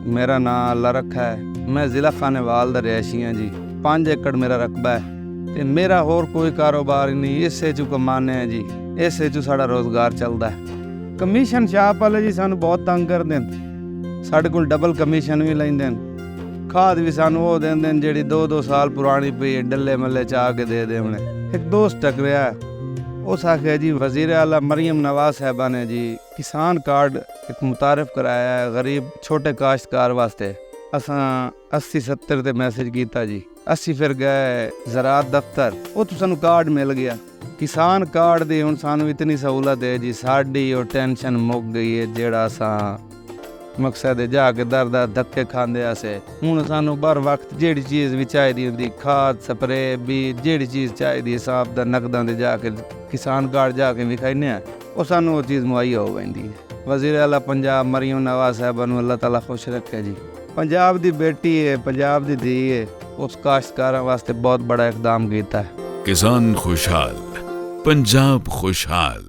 मेरा नाम अल्लाह रखा है। मैं ज़िला खानेवाल दा रिहायशी हाँ जी। 5 एकड़ मेरा रकबा है ते मेरा होर कोई कारोबार नहीं, इसे चू कमाने हैं जी, इसे चू साड़ा रोज़गार चलदा है। कमीशन छाप वाले जी सानू बहुत तंग करदे न, साडे कोल डबल कमीशन भी लैंदे न। खाद भी सानू वो देंदे न जेह्ड़ी 2-2 साल पुरानी पई है, डल्ले मल्ले चा के दे देवने। एक दोस्त टकरिया उस आखे जी वज़ीर आला मरियम नवाज साहबा ने जी किसान कार्ड एक मुतारफ़ कराया है गरीब छोटे काश्तकार वास्ते। असां 80-70 ते मैसेज किया जी, असी फिर गए ज़राअत दफ्तर, उत्थों सानू कार्ड मिल गया किसान कार्ड दी। हुण सानू इतनी सहूलत है जी, साडी वो टेंशन मुक गई है जेड़ा असां मकसद है जाके दर दर धक्के खांदे आसे। हुण सानू बर वक्त जेड़ी चीज़ भी चाहिदी हुंदी, खाद स्प्रे बीज जेड़ी चीज़ चाहिदी हिसाब दा नकदां दे जाके किसान कार्ड जाके विखाइने आ, वो सानू वो चीज़ मुहैया हो वैंदी है। वज़ीर आला पंजाब मरियम नवाज साहबा नू अल्लाह ताला खुश रखे जी। पंजाब दी बेटी है, पंजाब दी धी है, उस काश्तकारां वास्ते बहुत बड़ा इकदाम कीता है। किसान खुशहाल, पंजाब खुशहाल।